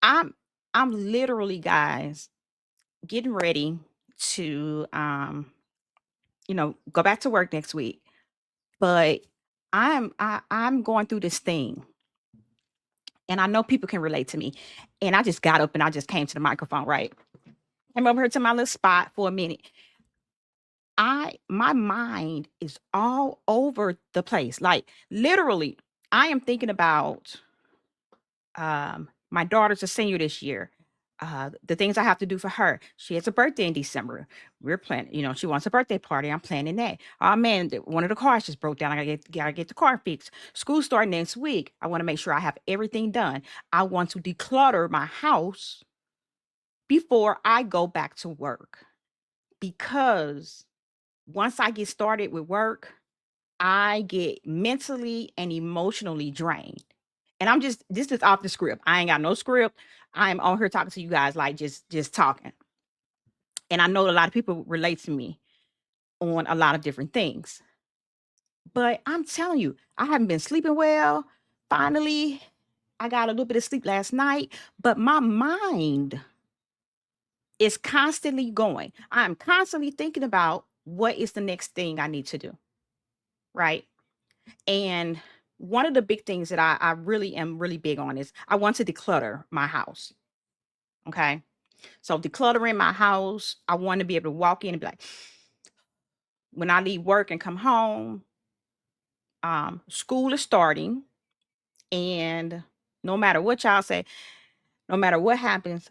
I'm I'm literally, guys, getting ready to go back to work next week. But I'm going through this thing, and I know people can relate to me. And I just got up and I just came to the microphone, right? Came over here to my little spot for a minute. My mind is all over the place. Like, literally, I am thinking about my daughter's a senior this year. The things I have to do for her. She has a birthday in December. We're planning, she wants a birthday party. I'm planning that. Oh man, one of the cars just broke down. I gotta get the car fixed. School start next week. I want to make sure I have everything done. I want to declutter my house before I go back to work, because once I get started with work, I get mentally and emotionally drained. And this is off the script. I ain't got no script. I'm on here talking to you guys, like, just talking. And I know a lot of people relate to me on a lot of different things. But I'm telling you, I haven't been sleeping well. Finally, I got a little bit of sleep last night, but my mind is constantly going. I'm constantly thinking about what is the next thing I need to do, right? And one of the big things that I really am really big on is I want to declutter my house. Okay. So decluttering my house, I want to be able to walk in and be like, when I leave work and come home, school is starting. And no matter what y'all say, no matter what happens,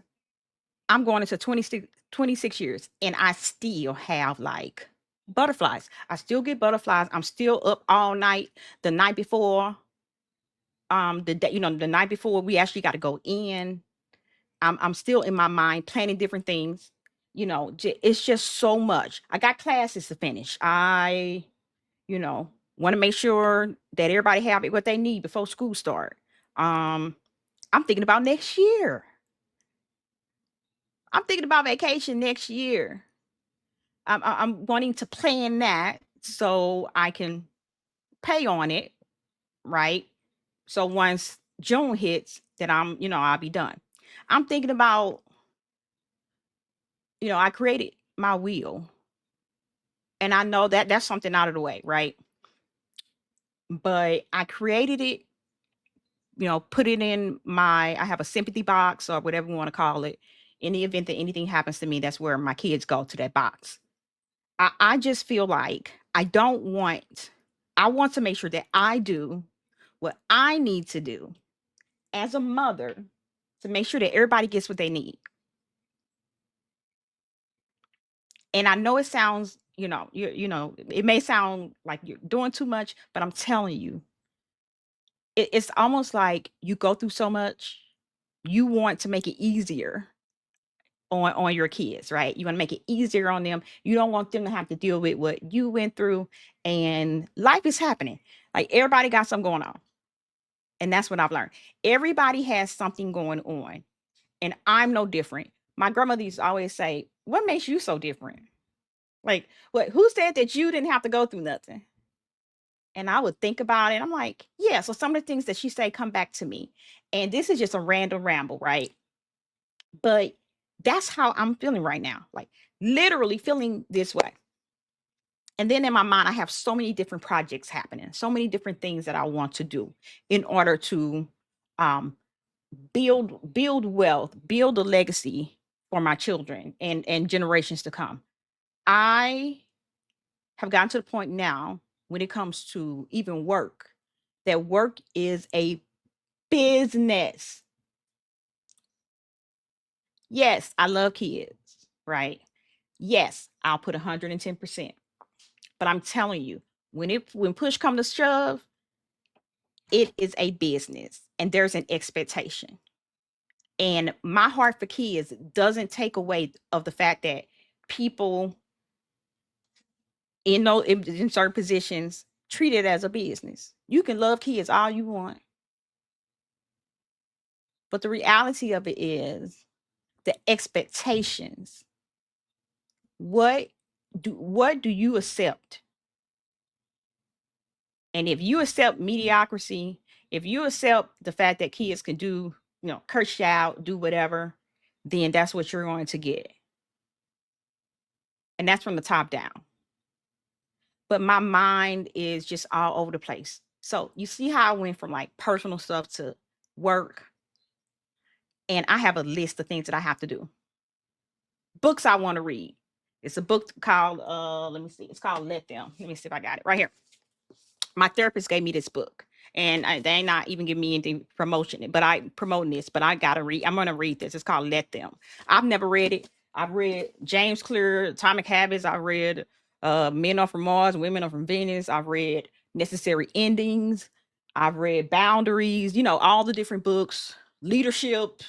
I'm going into 26 years and I still have like butterflies. I still get butterflies. I'm still up all night the night before. The day, the night before we actually got to go in. I'm still in my mind planning different things. It's just so much. I got classes to finish. I, want to make sure that everybody have it what they need before school start. Um, I'm thinking about next year. I'm thinking about vacation next year. I'm wanting to plan that so I can pay on it, right? So once June hits, that I'll be done. I'm thinking about, I created my wheel, and I know that that's something out of the way, right? But I created it, put it in I have a sympathy box or whatever you want to call it. In the event that anything happens to me, that's where my kids go, to that box. I just feel like I want to make sure that I do what I need to do as a mother to make sure that everybody gets what they need. And I know it sounds, it may sound like you're doing too much, but I'm telling you, it's almost like you go through so much, you want to make it easier on your kids, right? You want to make it easier on them. You don't want them to have to deal with what you went through, and life is happening. Like, everybody got something going on. And that's what I've learned. Everybody has something going on, and I'm no different. My grandmother used to always say, "What makes you so different?" Like, what? Who said that you didn't have to go through nothing? And I would think about it. I'm like, yeah. So some of the things that she say come back to me, and this is just a random ramble, right? But that's how I'm feeling right now. Like, literally feeling this way. And then in my mind, I have so many different projects happening, so many different things that I want to do in order to um, build wealth, build a legacy for my children and generations to come. I have gotten to the point now, when it comes to even work, that work is a business. Yes, I love kids, right? Yes, I'll put 110%. But I'm telling you, when push comes to shove, it is a business and there's an expectation. And my heart for kids doesn't take away of the fact that people in certain positions treat it as a business. You can love kids all you want, but the reality of it is the expectations. What do you accept? And if you accept mediocrity, if you accept the fact that kids can do curse you out, do whatever, then that's what you're going to get. And that's from the top down. But my mind is just all over the place. So you see how I went from like personal stuff to work, and I have a list of things that I have to do. Books I want to read. It's a book called let me see. It's called Let Them. Let me see if I got it right here. My therapist gave me this book, and they ain't not even giving me anything promotion it, but I promoting this, but I gotta read. I'm gonna read this. It's called Let Them. I've never read it. I've read James Clear, Atomic Habits. I read Men Are From Mars, Women Are From Venus. I've read Necessary Endings. I've read Boundaries. All the different books, leadership,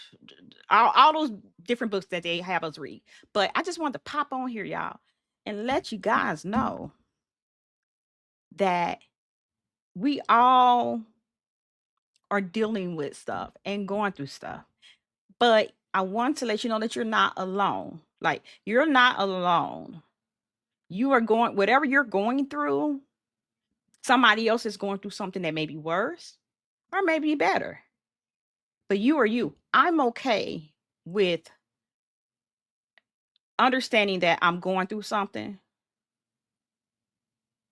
all those different books that they have us read. But I just wanted to pop on here, y'all, and let you guys know that we all are dealing with stuff and going through stuff. But I want to let you know that you're not alone. Like, you're not alone. You are going, whatever you're going through, somebody else is going through something that may be worse or maybe better. But you are you. I'm okay with understanding that I'm going through something,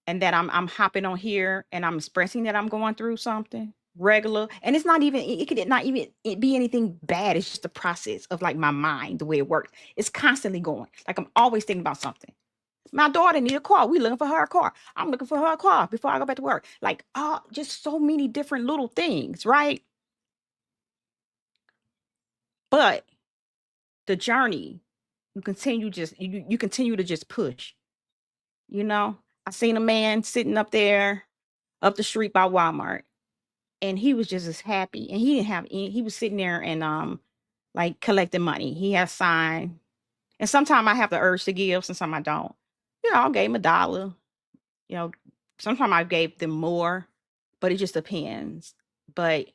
and that I'm hopping on here and I'm expressing that I'm going through something regular. And it's not even, it could not even be anything bad. It's just the process of like my mind, the way it works. It's constantly going. Like, I'm always thinking about something. My daughter need a car. We looking for her a car. I'm looking for her a car before I go back to work. Like, just so many different little things, right? But the journey, you continue to just push. You know, I seen a man sitting up there up the street by Walmart, and he was just as happy, and he didn't have any, he was sitting there and like collecting money. He had a sign, and sometimes I have the urge to give, sometimes I don't. I gave him $1. you know Sometimes I gave them more, but it just depends. But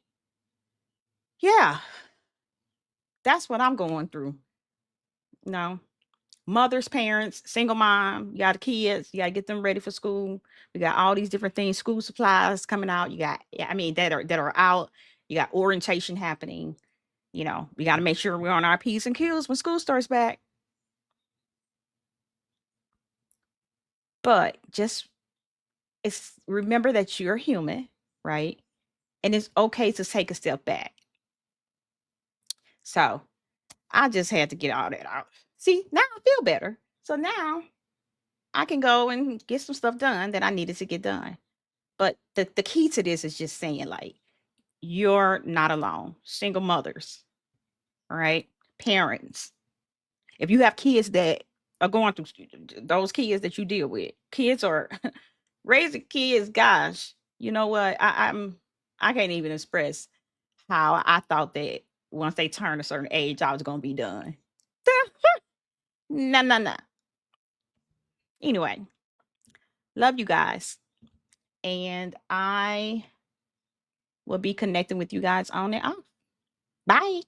yeah, that's what I'm going through. you know Mothers, parents, single mom, you got the kids, you got to get them ready for school. We got all these different things, school supplies coming out. You got, yeah, I mean, that are out. You got orientation happening. We got to make sure we're on our P's and Q's when school starts back. But just, it's remember that you're human, right? And it's okay to take a step back. So I just had to get all that out. See, now I feel better. So now I can go and get some stuff done that I needed to get done. But the key to this is just saying, like, you're not alone. Single mothers, all right? Parents. If you have kids that are going through, those kids that you deal with, kids are raising kids, gosh, you know what? I can't even express how I thought that once they turn a certain age, I was gonna be done. No, no, no. Anyway, love you guys. And I will be connecting with you guys on and off. Bye.